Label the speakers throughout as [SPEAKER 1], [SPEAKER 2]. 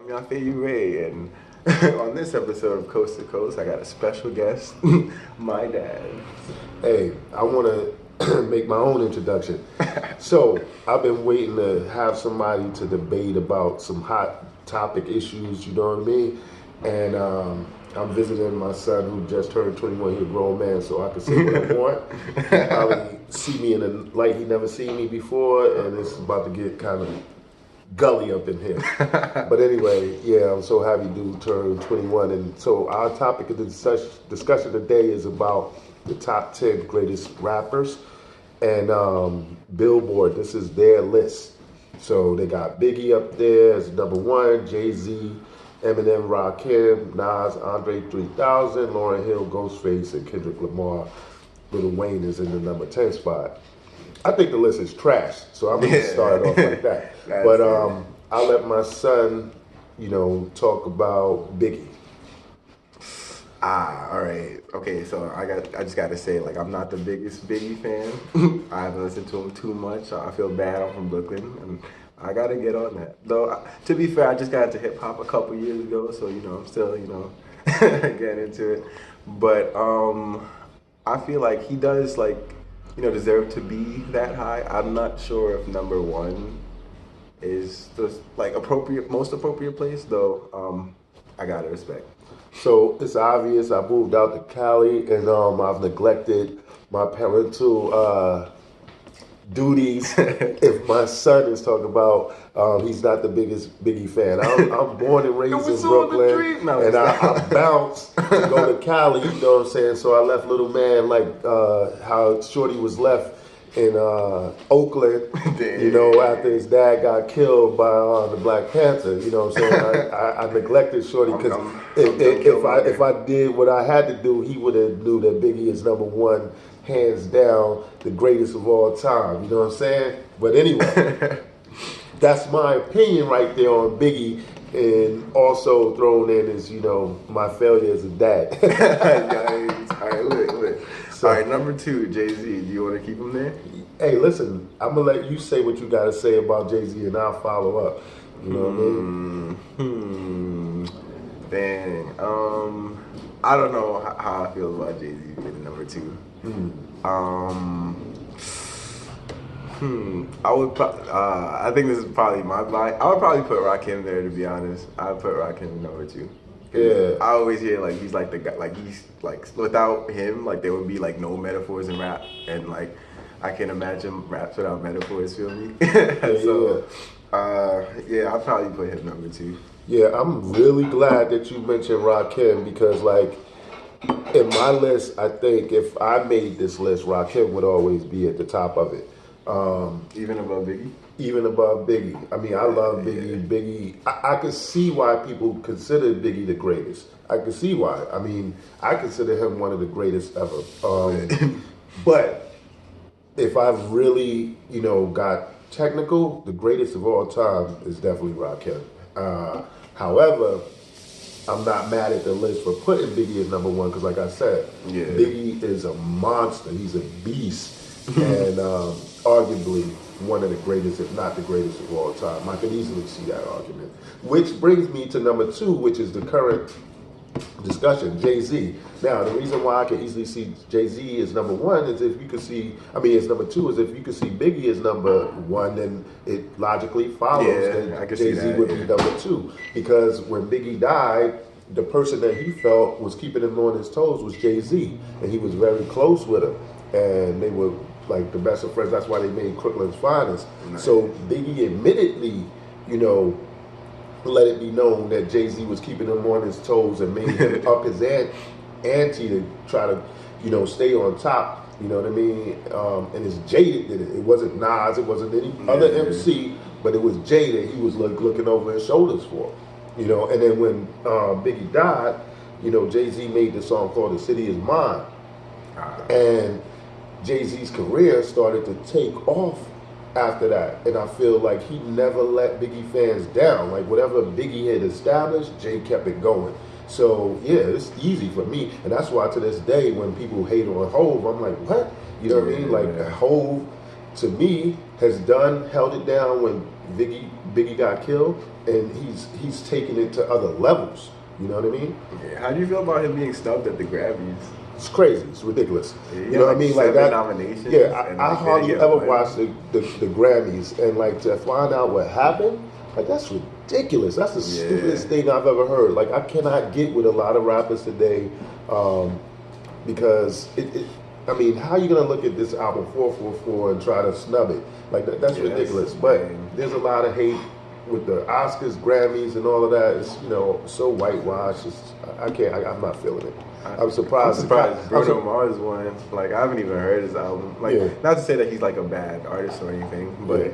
[SPEAKER 1] your favorite, and on this episode of Coast to Coast, I got a special guest, my dad.
[SPEAKER 2] Hey, I want to make my own introduction. So, I've been waiting to have somebody to debate about some hot topic issues, you know what I mean? And I'm visiting my son who just turned 21. He's a grown man, so I can say what I want. He probably see me in a light he never seen me before, and it's about to get kind of gully up in here. But anyway, yeah, I'm so happy dude turned 21. And so our topic of the discussion today is about the top 10 greatest rappers. And Billboard, this is their list. So they got Biggie up there as number one, Jay-Z, Eminem, Rakim, Nas, Andre 3000, Lauryn Hill, Ghostface, and Kendrick Lamar. Lil Wayne is in the number 10 spot. I think the list is trash, so I'm gonna start off like that. But I'll let my son, talk about Biggie.
[SPEAKER 1] All right. Okay, so I just gotta say, like, I'm not the biggest Biggie fan. I haven't listened to him too much. I feel bad. I'm from Brooklyn, and I gotta get on that. Though, to be fair, I just got into hip hop a couple years ago, so I'm still getting into it. But I feel like he does deserve to be that high. I'm not sure if number one is the most appropriate place, though. I gotta respect.
[SPEAKER 2] So it's obvious I moved out to Cali and I've neglected my parental duties. If my son is talking about he's not the biggest Biggie fan. I'm born and raised in Brooklyn, and I bounced to go to Cali, you know what I'm saying? So I left little man like how Shorty was left in Oakland, after his dad got killed by the Black Panther, you know what I'm saying? I neglected Shorty because if I did what I had to do, he would have knew that Biggie is number one, hands down, the greatest of all time, you know what I'm saying? But anyway, that's my opinion right there on Biggie, and also thrown in is, my failure as a dad.
[SPEAKER 1] All right, look. So, all right, number two, Jay-Z. Do you want to keep him there?
[SPEAKER 2] Hey, listen, I'm going to let you say what you got to say about Jay-Z, and I'll follow up. You know what I mean?
[SPEAKER 1] Dang. I don't know how I feel about Jay-Z being number two. I would. I think this is probably my bias. I would probably put Rakim there, to be honest. I would put Rakim number two.
[SPEAKER 2] Yeah.
[SPEAKER 1] I always hear like he's like the guy. Like he's like without him, like there would be like no metaphors in rap, and like I can't imagine raps without metaphors. Feel me? So, I'll probably put him number two.
[SPEAKER 2] Yeah, I'm really glad that you mentioned Rakim because, like, in my list, I think if I made this list, Rakim would always be at the top of it.
[SPEAKER 1] Even above Biggie?
[SPEAKER 2] Even above Biggie. I mean, I love Biggie. Yeah. Biggie, I can see why people consider Biggie the greatest. I can see why. I mean, I consider him one of the greatest ever. But if I've really, got technical, the greatest of all time is definitely Rakim. However, I'm not mad at the list for putting Biggie as number one because, like I said, Biggie is a monster. He's a beast, and arguably one of the greatest, if not the greatest of all time. I could easily see that argument. Which brings me to number two, which is the current discussion, Jay-Z. Now, the reason why I can easily see Jay-Z as number one is if you could see, as number two is if you could see Biggie as number one, then it logically follows that Jay-Z would be number two. Because when Biggie died, the person that he felt was keeping him on his toes was Jay-Z. And he was very close with him. And they were like the best of friends. That's why they made Crooklyn's Finest. Nice. So Biggie admittedly, let it be known that Jay-Z was keeping him on his toes and made him up his ante to try to, stay on top. You know what I mean? And it's Jay that did it. It wasn't Nas. It wasn't any other MC. But it was Jay that he was looking over his shoulders for. And then when Biggie died, Jay-Z made the song called "The City Is Mine," and Jay-Z's career started to take off after that, and I feel like he never let Biggie fans down. Like whatever Biggie had established, Jay kept it going. So yeah, it's easy for me, and that's why to this day, when people hate on Hove, I'm like, what? You know what I mean? Like Hove, to me, has held it down when Biggie got killed, and he's taking it to other levels. You know what I mean?
[SPEAKER 1] Yeah. How do you feel about him being snubbed at the Grammys?
[SPEAKER 2] It's crazy. It's ridiculous.
[SPEAKER 1] Yeah,
[SPEAKER 2] you know what I mean? Like that.
[SPEAKER 1] Nominations.
[SPEAKER 2] Yeah,
[SPEAKER 1] and,
[SPEAKER 2] I
[SPEAKER 1] like,
[SPEAKER 2] hardly ever watch the Grammys, and like to find out what happened, like that's ridiculous. That's the stupidest thing I've ever heard. Like I cannot get with a lot of rappers today, because I mean, how are you gonna look at this album 444 and try to snub it? Like that's ridiculous. But there's a lot of hate with the Oscars, Grammys, and all of that. It's so whitewashed. I'm not feeling it. I'm surprised.
[SPEAKER 1] Bruno Mars won. Like I haven't even heard his album. Like not to say that he's like a bad artist or anything, but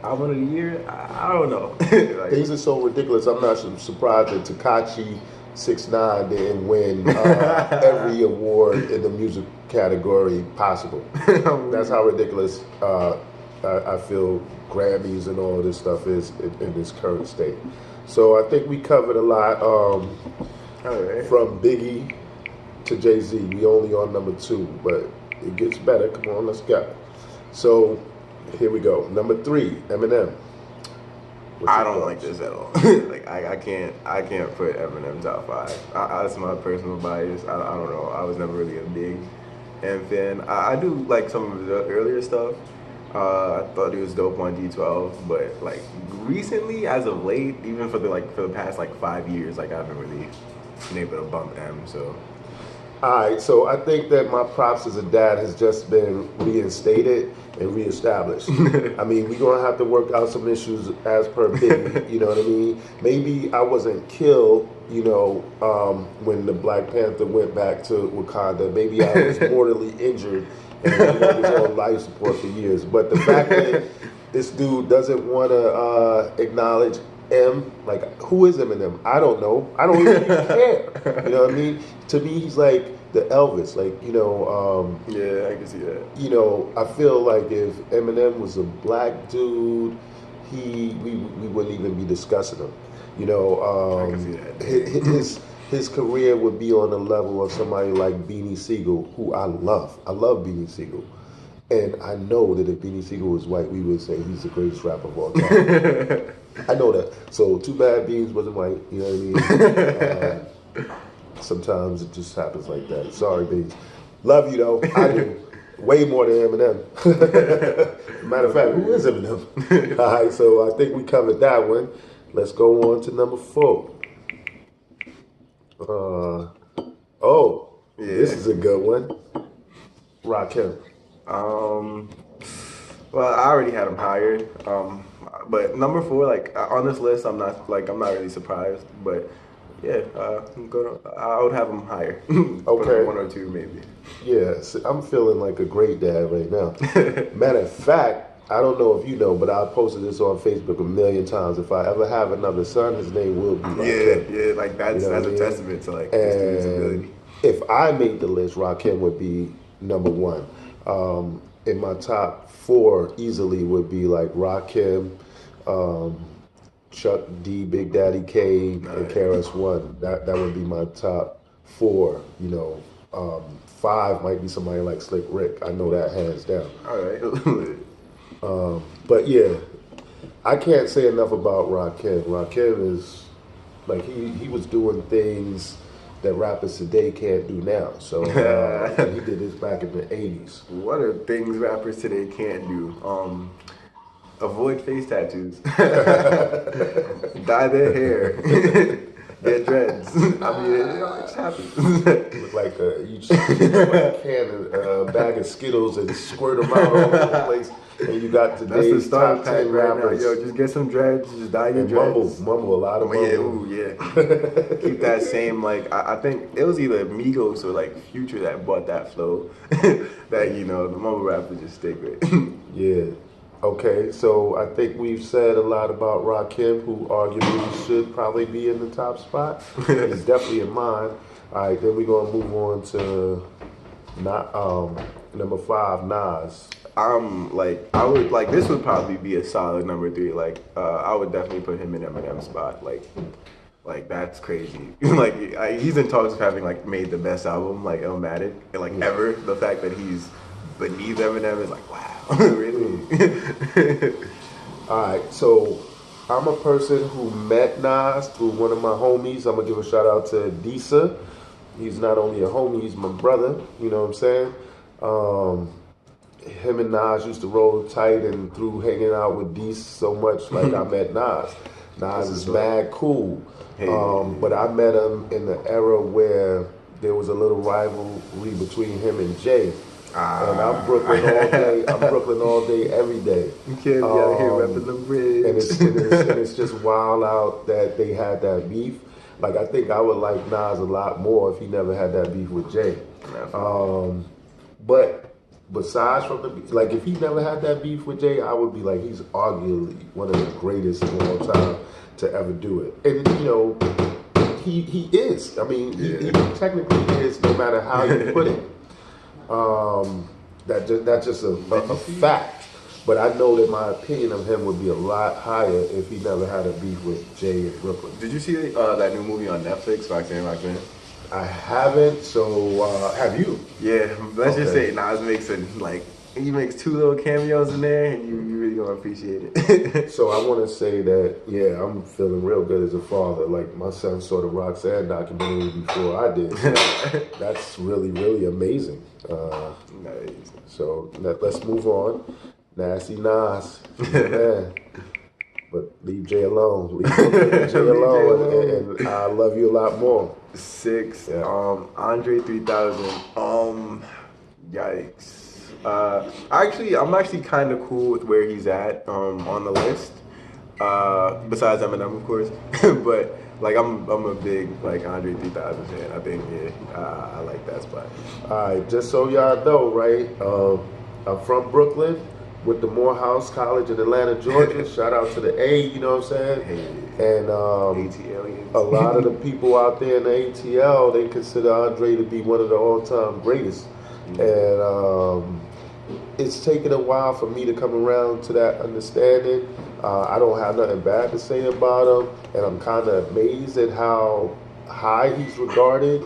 [SPEAKER 1] album of the year, I don't know. Like,
[SPEAKER 2] things are so ridiculous. I'm not surprised that Tekashi 6ix9ine didn't win every award in the music category possible. That's how ridiculous I feel Grammys and all of this stuff is in this current state. So I think we covered a lot from Biggie to Jay-Z. We only on number 2, but it gets better. Come on, let's go. So here we go. Number 3, Eminem.
[SPEAKER 1] I don't like this at all. Like I can't put Eminem top 5. That's my personal bias. I don't know. I was never really a big M fan. I do like some of the earlier stuff. I thought he was dope on D12, but like recently, as of late, even for the past 5 years, I haven't really been able to bump M. So.
[SPEAKER 2] Alright, so I think that my props as a dad has just been reinstated and reestablished. I mean, we're going to have to work out some issues as per Biggie, you know what I mean? Maybe I wasn't killed, when the Black Panther went back to Wakanda. Maybe I was mortally injured and was on life support for years. But the fact that this dude doesn't want to acknowledge M, like, who is Eminem? I don't know. I don't even care. You know what I mean? To me, he's like the Elvis. Like,
[SPEAKER 1] yeah, I can see that.
[SPEAKER 2] I feel like if Eminem was a black dude, we wouldn't even be discussing him.
[SPEAKER 1] I can see that.
[SPEAKER 2] His career would be on the level of somebody like Beanie Siegel, who I love. I love Beanie Siegel. And I know that if Beanie Siegel was white, we would say he's the greatest rapper of all time. I know that. So too bad Beans wasn't white. You know what I mean? Sometimes it just happens like that. Sorry, Beans. Love you though. I do. Way more than Eminem. Matter of fact, who is Eminem? All right, so I think we covered that one. Let's go on to number 4. This is a good one. Rakim.
[SPEAKER 1] Well, I already had him higher. But number 4, on this list, I'm not really surprised. But yeah, I would have him higher.
[SPEAKER 2] Okay.
[SPEAKER 1] 1 or 2 maybe.
[SPEAKER 2] Yeah, I'm feeling like a great dad right now. Matter of fact, I don't know if you know, but I posted this on Facebook a million times. If I ever have another son, his name will be Rakim.
[SPEAKER 1] Yeah, that's a testament to his dude's ability.
[SPEAKER 2] If I made the list, Rakim would be number 1. In my top 4 easily would be Rakim, Chuck D, Big Daddy Kane, and KRS-One. That would be my top 4. 5 might be somebody like Slick Rick. I know that hands down.
[SPEAKER 1] All right.
[SPEAKER 2] But yeah, I can't say enough about Rakim. Rakim is he was doing things that rappers today can't do now. So he did this back in the 80s.
[SPEAKER 1] What are things rappers today can't do? Avoid face tattoos. Dye their hair. Get dreads. I mean, it just happens.
[SPEAKER 2] Look like a bag of Skittles and squirt them out all over the place. And you got today's top 10 rappers.
[SPEAKER 1] Yo, just get some dreads, just dye your dreads.
[SPEAKER 2] Mumble, a lot of mumble.
[SPEAKER 1] Yeah. Keep that same, I think it was either Migos or Future that bought that flow that, the mumble rappers just stick with.
[SPEAKER 2] Yeah. Okay, so I think we've said a lot about Rakim, who arguably should probably be in the top spot. He's definitely in mine. All right, then we're going to move on to number 5, Nas.
[SPEAKER 1] I would this would probably be a solid number 3. I would definitely put him in Eminem's spot. That's crazy. He's in talks of having made the best album, Illmatic, and ever. The fact that he's beneath Eminem is wow, really.
[SPEAKER 2] All right, so I'm a person who met Nas through one of my homies. I'm gonna give a shout out to Disa. He's not only a homie, he's my brother. You know what I'm saying? Um, Him and Nas used to roll tight, and through hanging out with Disa so much, like I met Nas. Nas is mad cool.
[SPEAKER 1] Hey.
[SPEAKER 2] But I met him in the era where there was a little rivalry between him and Jay. And I'm Brooklyn all day. I'm Brooklyn all day, every day.
[SPEAKER 1] You can't be out here repping the bridge.
[SPEAKER 2] And it's just wild out that they had that beef. Like I think I would like Nas a lot more if he never had that beef with Jay. But besides from the like, if he never had that beef with Jay, I would be like, he's arguably one of the greatest of all time to ever do it. And you know, he is. I mean, he technically is, no matter how you put it. That's just a fact. But I know that my opinion of him would be a lot higher if he never had a beef with Jay in Brooklyn.
[SPEAKER 1] Did you see that new movie on Netflix, Roxanne Roxanne?
[SPEAKER 2] I haven't, so have you?
[SPEAKER 1] Yeah, let's just say Nas makes he makes two little cameos in there, and you really gonna appreciate it.
[SPEAKER 2] So I want to say that, yeah, I'm feeling real good as a father. Like my son saw the Roxanne documentary before I did. So that's really, really amazing.
[SPEAKER 1] Nice.
[SPEAKER 2] So let's move on. Nasty Nas, man. But leave Jay alone. Leave Jay alone, and I love you a lot more.
[SPEAKER 1] 6. Andre 3000. Yikes. I'm actually kind of cool with where he's at on the list. Besides Eminem, of course, but like I'm a big like Andre 3000 fan. I think I like that spot.
[SPEAKER 2] All right, just so y'all know, right? I'm from Brooklyn with the Morehouse College in Atlanta, Georgia. Shout out to the A, you know what I'm saying?
[SPEAKER 1] Hey.
[SPEAKER 2] And
[SPEAKER 1] ATL.
[SPEAKER 2] a lot of the people out there in the ATL, they consider Andre to be one of the all-time greatest. And it's taken a while for me to come around to that understanding. I don't have nothing bad to say about him, and I'm kind of amazed at how high he's regarded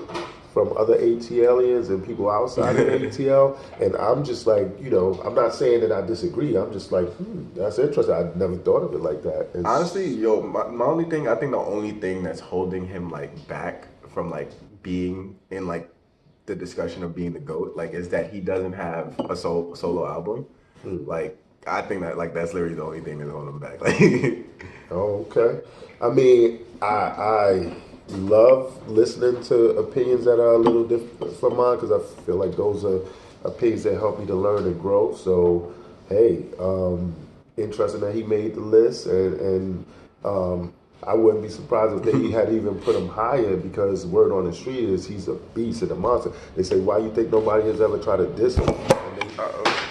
[SPEAKER 2] from other ATLians and people outside of ATL. And I'm just like, you know, I'm not saying that I disagree. I'm just like, that's interesting. I never thought of it like that.
[SPEAKER 1] Honestly, my only thing, I think the only thing that's holding him like back from like being in like the discussion of being the GOAT, like, is that he doesn't have a solo album. Like, I think that like that's literally the only thing that's holding him back. Like,
[SPEAKER 2] okay. I mean, I love listening to opinions that are a little different from mine because I feel like those are opinions that help me to learn and grow. So, hey, interesting that he made the list, and I wouldn't be surprised if they had even put him higher because word on the street is he's a beast and a monster. They say, why you think nobody has ever tried to diss him?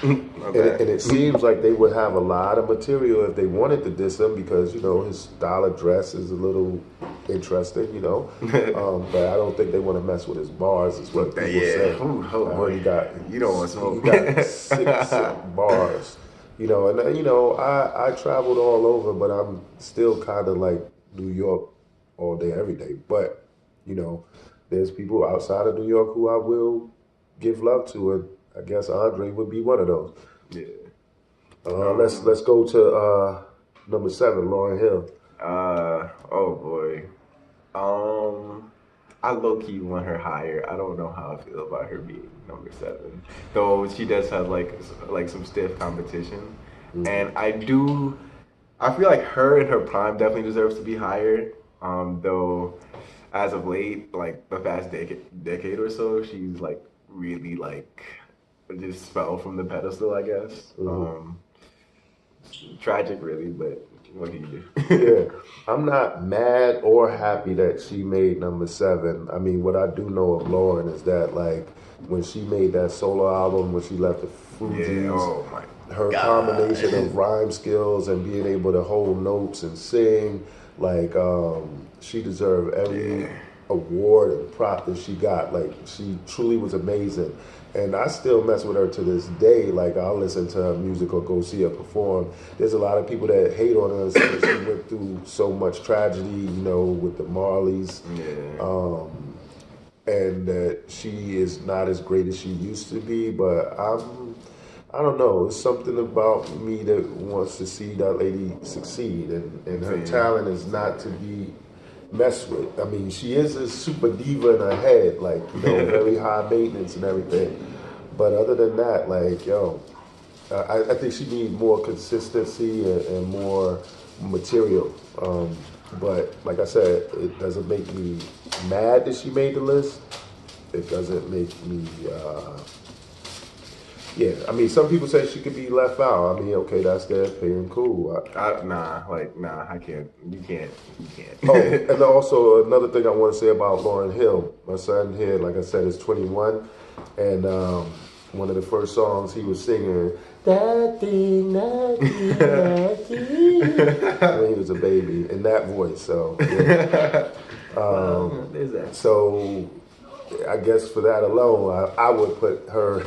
[SPEAKER 2] And it seems like they would have a lot of material if they wanted to diss him because, you know, his style of dress is a little interesting, you know. But I don't think they want to mess with his bars is what people say.
[SPEAKER 1] You don't want smoke.
[SPEAKER 2] He got 6 bars. You know, and you know, I traveled all over, but I'm still kind of like New York all day, every day. But, you know, there's people outside of New York who I will give love to, and I guess Andre would be one of those.
[SPEAKER 1] Yeah.
[SPEAKER 2] Let's go to number 7, Lauryn Hill.
[SPEAKER 1] Oh boy. I low-key want her higher. I don't know how I feel about her being number 7. Though she does have like some stiff competition. And I feel like her in her prime definitely deserves to be higher. Though as of late, like the past decade or so, she's like really like just fell from the pedestal, I guess. Tragic really, but what can you do?
[SPEAKER 2] Yeah, I'm not mad or happy that she made number 7. I mean, what I do know of Lauren is that, like, when she made that solo album, when she left the Fugees, her combination of rhyme skills and being able to hold notes and sing, like, she deserved every award and prop that she got. Like, she truly was amazing. And I still mess with her to this day. Like, I'll listen to her music or go see her perform. There's a lot of people that hate on her saying she went through so much tragedy, you know, with the Marleys. And that she is not as great as she used to be. But I don't know. It's something about me that wants to see that lady succeed, and her talent is not to be messed with. I mean, she is a super diva in her head, like, you know, very high maintenance and everything. But other than that, like, yo, I think she needs more consistency and more material. But like I said, it doesn't make me mad that she made the list. It doesn't make me. Yeah, I mean, some people say she could be left out. I mean, okay, that's their opinion, cool.
[SPEAKER 1] Nah, I can't. You can't.
[SPEAKER 2] Oh, and also another thing I want to say about Lauryn Hill. My son here, like I said, is 21, and one of the first songs he was singing, that thing, when he was a baby, in that voice. So, yeah.
[SPEAKER 1] There's that.
[SPEAKER 2] So I guess for that alone, I would put her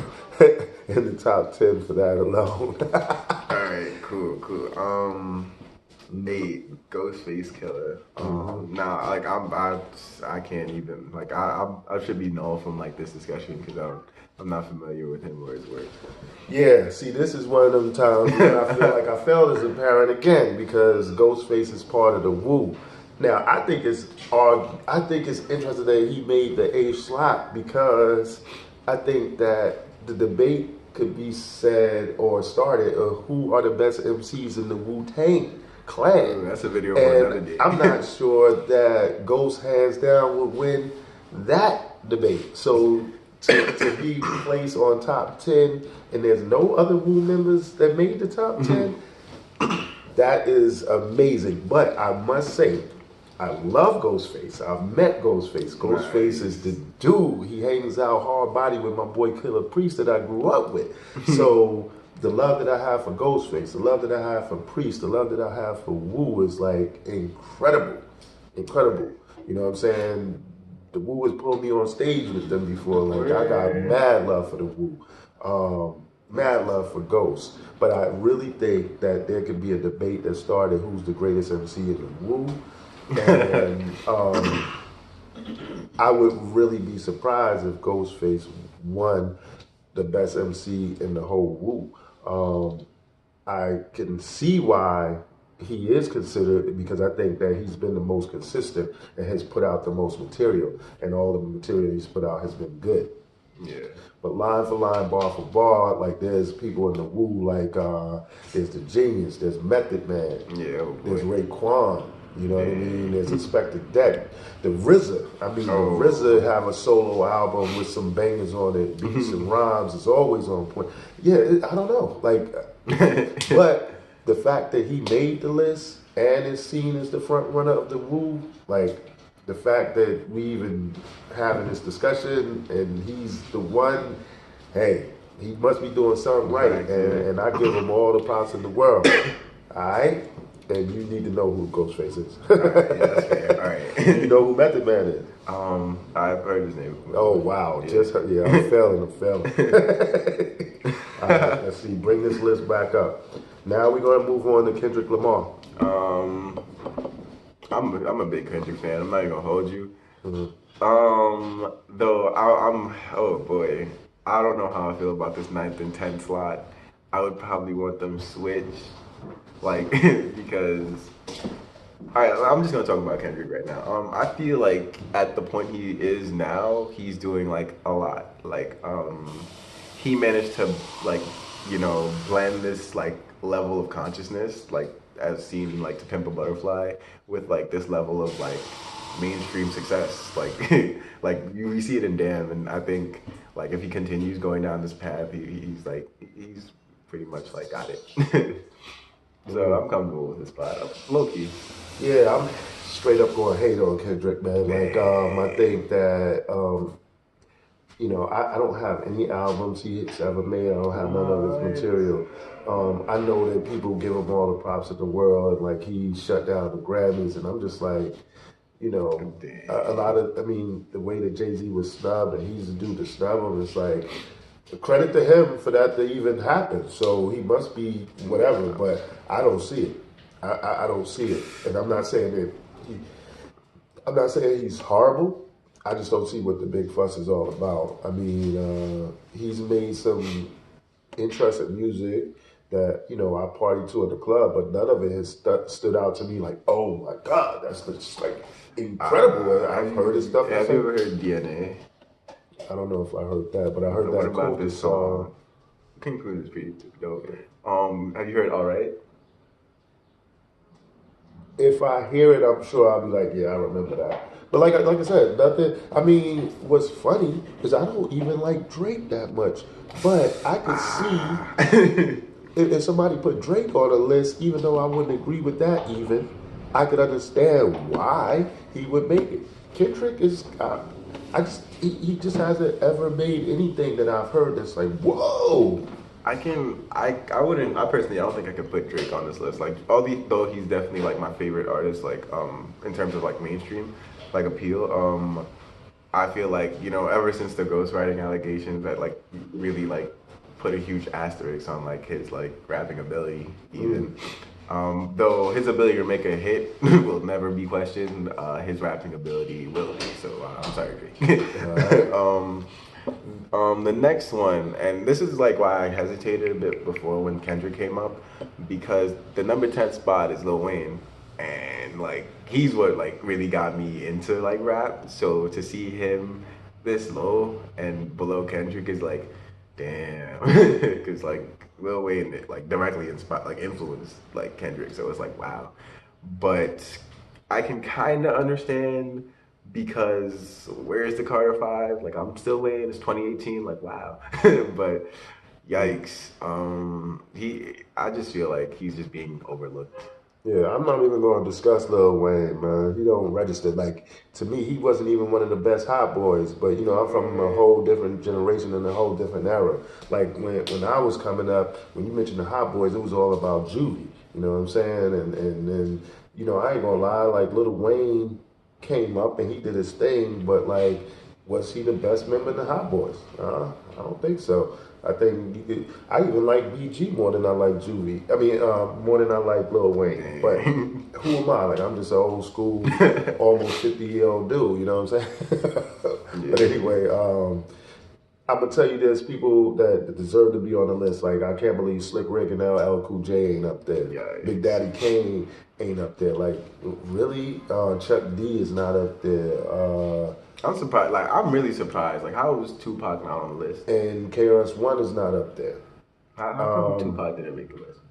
[SPEAKER 2] in the top 10 for that alone.
[SPEAKER 1] All right, cool. Nate, Ghostface Killer. Nah, like I can't even like I should be null from like this discussion because I'm not familiar with him or his work.
[SPEAKER 2] Yeah, see, this is one of them times where I feel like I failed as a parent again because Ghostface is part of the Wu. Now, I think it's interesting that he made the 8th slot because I think that the debate could be said or started of who are the best MCs in the Wu-Tang Clan.
[SPEAKER 1] That's a video for another day.
[SPEAKER 2] I'm not sure that Ghost hands down would win that debate. So to be placed on top 10 and there's no other Wu members that made the top 10, that is amazing. But I must say, I love Ghostface. I've met Ghostface. Ghostface is the dude. He hangs out hard body with my boy Killer Priest that I grew up with. So the love that I have for Ghostface, the love that I have for Priest, the love that I have for Wu is like incredible. Incredible. You know what I'm saying? The Wu has pulled me on stage with them before. Like I got mad love for the Wu. Mad love for Ghost. But I really think that there could be a debate that started who's the greatest MC in the Wu. And I would really be surprised if Ghostface won the best MC in the whole Wu. I can see why he is considered because I think that he's been the most consistent and has put out the most material, and all the material he's put out has been good.
[SPEAKER 1] Yeah.
[SPEAKER 2] But line for line, bar for bar, like there's people in the Wu, like there's the Genius, there's Method Man, there's Raekwon. You know what I mean? There's Inspector Deck. The RZA. I mean, the RZA have a solo album with some bangers on it. Beats and rhymes is always on point. Yeah, I don't know. Like, but the fact that he made the list and is seen as the front runner of the Wu, like the fact that we even having this discussion and he's the one, hey, he must be doing something right. And I give him all the props in the world. All right? And you need to know who Ghostface is.
[SPEAKER 1] That's fair. All right.
[SPEAKER 2] You know who Method Man is?
[SPEAKER 1] I've heard his name.
[SPEAKER 2] Oh, wow. Yeah. Just heard, I'm failing. All right, let's see. Bring this list back up. Now we're going to move on to Kendrick Lamar.
[SPEAKER 1] I'm a big Kendrick fan. I'm not even going to hold you.
[SPEAKER 2] Mm-hmm.
[SPEAKER 1] Though I'm, oh boy. I don't know how I feel about this 9th and 10th slot. I would probably want them switched. Like, because, all right, I'm just going to talk about Kendrick right now. I feel like at the point he is now, he's doing, like, a lot. Like, he managed to, like, you know, blend this, like, level of consciousness, like, as seen, like, To Pimp a Butterfly, with, like, this level of, like, mainstream success. Like, like, you see it in Damn, and I think, like, if he continues going down this path, he's pretty much, like, got it. So I'm comfortable with this spot. Low key.
[SPEAKER 2] Yeah, I'm straight up going hate on Kendrick, man. Like, I think that, you know, I don't have any albums he's ever made. I don't have none of his material. I know that people give him all the props in the world, and like he shut down the Grammys, and I'm just like, you know, a lot of, I mean, the way that Jay-Z was snubbed, and he's the dude to snub him, it's like, credit to him for that to even happen. So he must be whatever, but I don't see it. I don't see it, and I'm not saying that. I'm not saying he's horrible. I just don't see what the big fuss is all about. I mean, he's made some interest in music that I party to at the club, but none of it has stood out to me like, oh my God, that's just like incredible. I've heard his stuff.
[SPEAKER 1] Have you ever heard DNA?
[SPEAKER 2] I don't know if I heard that, but I heard
[SPEAKER 1] What
[SPEAKER 2] that
[SPEAKER 1] about
[SPEAKER 2] cool
[SPEAKER 1] this song? King Cruise is pretty dope. Have you heard All Right?
[SPEAKER 2] If I hear it, I'm sure I'll be like, yeah, I remember that. But like I said, nothing. I mean, what's funny is I don't even like Drake that much, but I can see if somebody put Drake on a list, even though I wouldn't agree with that, even I could understand why he would make it. Kendrick is, he just hasn't ever made anything that I've heard that's like, whoa.
[SPEAKER 1] I personally, I don't think I could put Drake on this list. Like, though he's definitely like my favorite artist, like, in terms of like mainstream, like appeal. I feel like, ever since the ghostwriting allegations that like really like put a huge asterisk on like his like rapping ability, even. Though his ability to make a hit will never be questioned, his rapping ability will be. So I'm sorry, Drake. The next one, and this is like why I hesitated a bit before when Kendrick came up, because the number 10 spot is Lil Wayne, and like he's what like really got me into like rap. So to see him this low and below Kendrick is like, damn, because like Lil Wayne like directly influenced like Kendrick, so it's like wow. But I can kind of understand, because where's the Carter 5? Like, I'm still waiting. It's 2018. Like, wow. But yikes. I just feel like he's just being overlooked.
[SPEAKER 2] Yeah, I'm not even going to discuss Lil Wayne, man. He don't register. Like, to me, he wasn't even one of the best hot boys. But, I'm from a whole different generation and a whole different era. Like, when I was coming up, when you mentioned the hot boys, it was all about Juvie. You know what I'm saying? And then, I ain't going to lie, like, Lil Wayne came up and he did his thing, but like, was he the best member of the Hot Boys? I don't think so. I think I even like BG more than I like Juvie. I mean, more than I like Lil Wayne. But who am I? Like, I'm just an old school, almost 50-year-old dude. You know what I'm saying? But anyway, I'm gonna tell you, there's people that deserve to be on the list. Like, I can't believe Slick Rick and LL Cool J ain't up there. Big Daddy Kane ain't up there. Like, really? Chuck D is not up there.
[SPEAKER 1] I'm surprised. Like, I'm really surprised. Like, how was Tupac not on the list?
[SPEAKER 2] And KRS-One is not up there.
[SPEAKER 1] How come Tupac didn't make the list?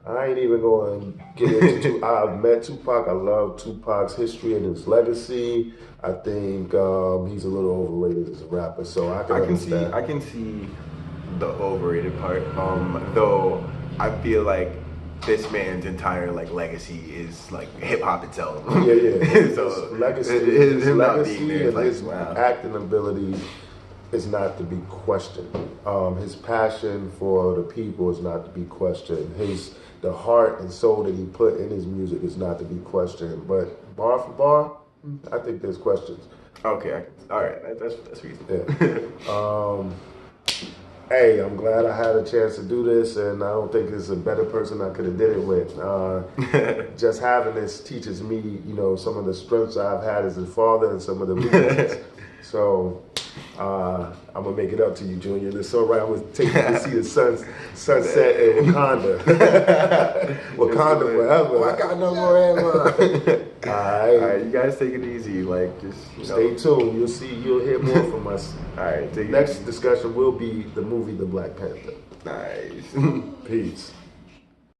[SPEAKER 2] I ain't even going to get into I've met Tupac. I love Tupac's history and his legacy. I think he's a little overrated as a rapper, so I can
[SPEAKER 1] see the overrated part. Though I feel like this man's entire like legacy is like hip hop itself.
[SPEAKER 2] Yeah.
[SPEAKER 1] So
[SPEAKER 2] his legacy, and his acting ability is not to be questioned. His passion for the people is not to be questioned. The heart and soul that he put in his music is not to be questioned. But bar for bar, I think there's questions.
[SPEAKER 1] Okay, all right, that's reasonable.
[SPEAKER 2] Yeah. Hey, I'm glad I had a chance to do this, and I don't think there's a better person I could have did it with. Just having this teaches me, some of the strengths I've had as a father and some of the weaknesses. So I'm gonna make it up to you, Junior. It's all right. I'm gonna take you to see the sunset in Wakanda. Wakanda forever.
[SPEAKER 1] Wakanda forever.
[SPEAKER 2] All
[SPEAKER 1] right, you guys take it easy. Like, just
[SPEAKER 2] stay tuned. You'll hear more from us.
[SPEAKER 1] All right.
[SPEAKER 2] Next discussion will be the movie The Black Panther.
[SPEAKER 1] Nice.
[SPEAKER 2] Peace.